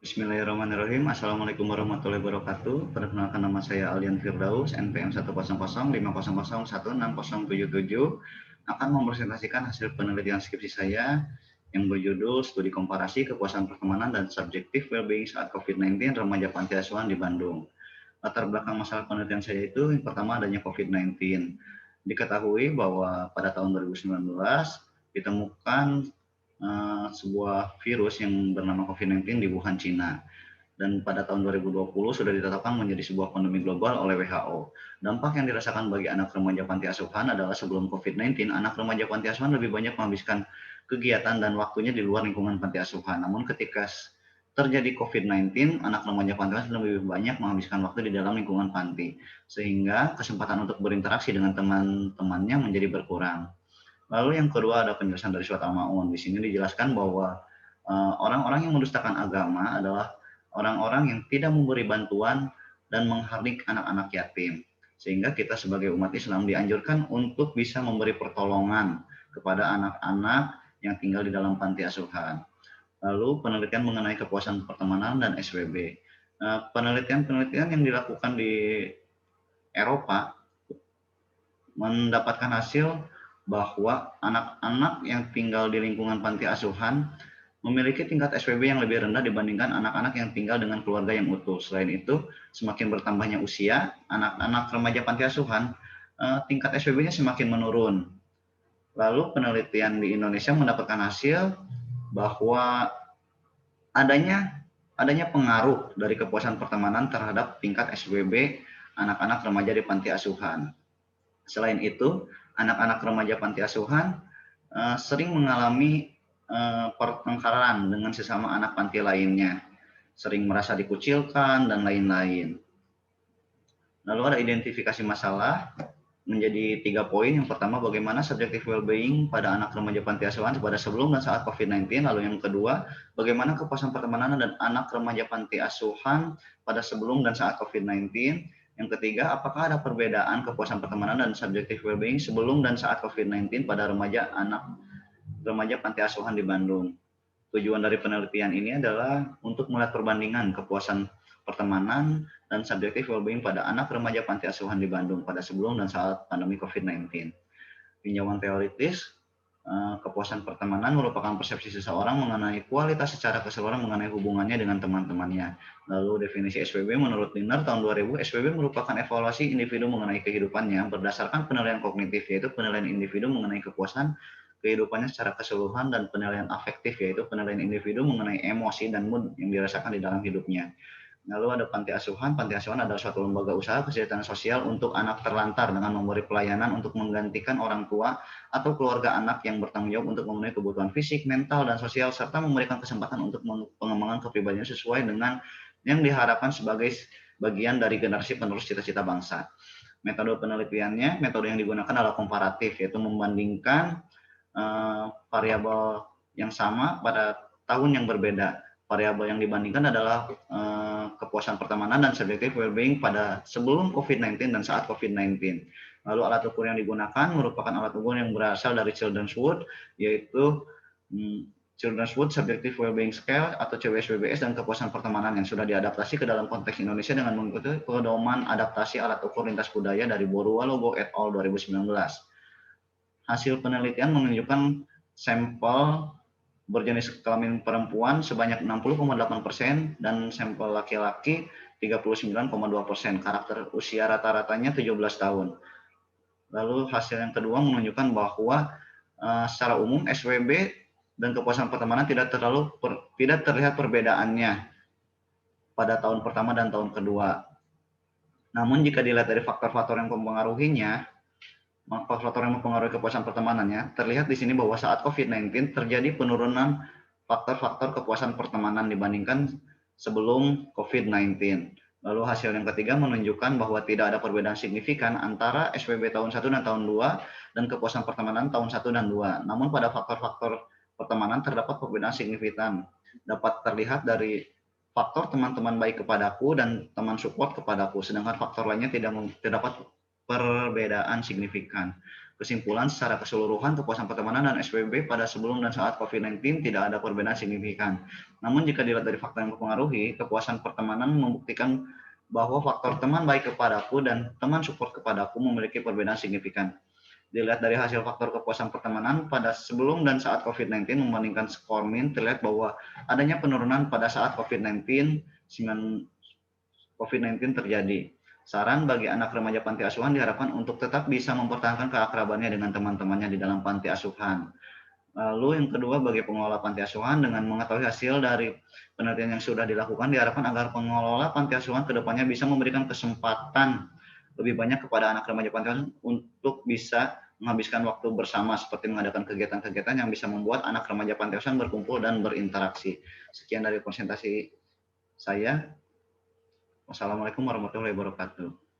Bismillahirrahmanirrahim. Assalamualaikum warahmatullahi wabarakatuh. Perkenalkan, nama saya Aldian Firdaus, NPM 10050501677, akan mempresentasikan hasil penelitian skripsi saya yang berjudul Studi Komparasi Kepuasan Pertemanan dan Subjektif Wellbeing saat COVID-19 Remaja Panti Asuhan di Bandung. Latar belakang masalah penelitian saya itu, yang pertama adanya COVID-19. Diketahui bahwa pada tahun 2019 ditemukan sebuah virus yang bernama COVID-19 di Wuhan, Cina. Dan pada tahun 2020 sudah ditetapkan menjadi sebuah pandemi global oleh WHO. Dampak yang dirasakan bagi anak remaja panti asuhan adalah sebelum COVID-19, anak remaja panti asuhan lebih banyak menghabiskan kegiatan dan waktunya di luar lingkungan panti asuhan. Namun ketika terjadi COVID-19, anak remaja panti asuhan lebih banyak menghabiskan waktu di dalam lingkungan panti, sehingga kesempatan untuk berinteraksi dengan teman-temannya menjadi berkurang. Lalu yang kedua ada penjelasan dari surat Al-Ma'un. Di sini dijelaskan bahwa orang-orang yang mendustakan agama adalah orang-orang yang tidak memberi bantuan dan menghardik anak-anak yatim. Sehingga kita sebagai umat Islam dianjurkan untuk bisa memberi pertolongan kepada anak-anak yang tinggal di dalam panti asuhan. Lalu penelitian mengenai kepuasan pertemanan dan SWB. Penelitian-penelitian yang dilakukan di Eropa mendapatkan hasil bahwa anak-anak yang tinggal di lingkungan panti asuhan memiliki tingkat SPB yang lebih rendah dibandingkan anak-anak yang tinggal dengan keluarga yang utuh. Selain itu, semakin bertambahnya usia, anak-anak remaja panti asuhan, tingkat SPB-nya semakin menurun. Lalu penelitian di Indonesia mendapatkan hasil bahwa adanya pengaruh dari kepuasan pertemanan terhadap tingkat SPB anak-anak remaja di panti asuhan. Selain itu, anak-anak remaja panti asuhan sering mengalami pertengkaran dengan sesama anak panti lainnya, sering merasa dikucilkan, dan lain-lain. Lalu ada identifikasi masalah menjadi 3 poin. Yang pertama, bagaimana subjective well-being pada anak remaja panti asuhan pada sebelum dan saat COVID-19. Lalu yang kedua, bagaimana kepuasan pertemanan dan anak remaja panti asuhan pada sebelum dan saat COVID-19. Yang ketiga, apakah ada perbedaan kepuasan pertemanan dan subjective well-being sebelum dan saat COVID-19 pada remaja panti asuhan di Bandung. Tujuan dari penelitian ini adalah untuk melihat perbandingan kepuasan pertemanan dan subjektif well-being pada anak remaja panti asuhan di Bandung pada sebelum dan saat pandemi COVID-19. Tinjauan teoritis, kepuasan pertemanan merupakan persepsi seseorang mengenai kualitas secara keseluruhan mengenai hubungannya dengan teman-temannya. Lalu definisi SPB menurut Liner tahun 2000, SPB merupakan evaluasi individu mengenai kehidupannya berdasarkan penilaian kognitif, yaitu penilaian individu mengenai kepuasan kehidupannya secara keseluruhan, dan penilaian afektif, yaitu penilaian individu mengenai emosi dan mood yang dirasakan di dalam hidupnya. Lalu ada panti asuhan. Panti asuhan adalah suatu lembaga usaha kesejahteraan sosial untuk anak terlantar dengan memberi pelayanan untuk menggantikan orang tua atau keluarga anak yang bertanggung jawab untuk memenuhi kebutuhan fisik, mental, dan sosial, serta memberikan kesempatan untuk pengembangan kepribadian sesuai dengan yang diharapkan sebagai bagian dari generasi penerus cita-cita bangsa. Metode penelitiannya, metode yang digunakan adalah komparatif, yaitu membandingkan variabel yang sama pada tahun yang berbeda. Variabel yang dibandingkan adalah kepuasan pertemanan dan subjective well-being pada sebelum COVID-19 dan saat COVID-19. Lalu alat ukur yang digunakan merupakan alat ukur yang berasal dari Children's Wood, yaitu Children's Wood Subjective Well-being Scale atau CWSWBS, dan kepuasan pertemanan yang sudah diadaptasi ke dalam konteks Indonesia dengan mengikuti pedoman adaptasi alat ukur lintas budaya dari Borua Lobo et al. 2019. Hasil penelitian menunjukkan sampel berjenis kelamin perempuan sebanyak 60,8% dan sampel laki-laki 39,2%. Karakter usia rata-ratanya 17 tahun. Lalu hasil yang kedua menunjukkan bahwa secara umum SWB dan kepuasan pertemanan tidak terlihat perbedaannya pada tahun pertama dan tahun kedua. Namun jika dilihat dari faktor-faktor yang mempengaruhinya, faktor yang mempengaruhi kepuasan pertemanannya, terlihat di sini bahwa saat COVID-19 terjadi penurunan faktor-faktor kepuasan pertemanan dibandingkan sebelum COVID-19. Lalu hasil yang ketiga menunjukkan bahwa tidak ada perbedaan signifikan antara SPB tahun 1 dan tahun 2 dan kepuasan pertemanan tahun 1 dan 2. Namun pada faktor-faktor pertemanan terdapat perbedaan signifikan. Dapat terlihat dari faktor teman-teman baik kepadaku dan teman support kepadaku, sedangkan faktor lainnya tidak terdapat perbedaan signifikan. Kesimpulan, secara keseluruhan kepuasan pertemanan dan SPB pada sebelum dan saat COVID-19 tidak ada perbedaan signifikan. Namun jika dilihat dari faktor yang mempengaruhi, kepuasan pertemanan membuktikan bahwa faktor teman baik kepadaku dan teman support kepadaku memiliki perbedaan signifikan. Dilihat dari hasil faktor kepuasan pertemanan pada sebelum dan saat COVID-19 membandingkan skor min, terlihat bahwa adanya penurunan pada saat COVID-19 terjadi. Saran bagi anak remaja panti asuhan diharapkan untuk tetap bisa mempertahankan keakrabannya dengan teman-temannya di dalam panti asuhan. Lalu yang kedua, bagi pengelola panti asuhan, dengan mengetahui hasil dari penelitian yang sudah dilakukan, diharapkan agar pengelola panti asuhan kedepannya bisa memberikan kesempatan lebih banyak kepada anak remaja panti asuhan untuk bisa menghabiskan waktu bersama, seperti mengadakan kegiatan-kegiatan yang bisa membuat anak remaja panti asuhan berkumpul dan berinteraksi. Sekian dari presentasi saya. Wassalamualaikum warahmatullahi wabarakatuh.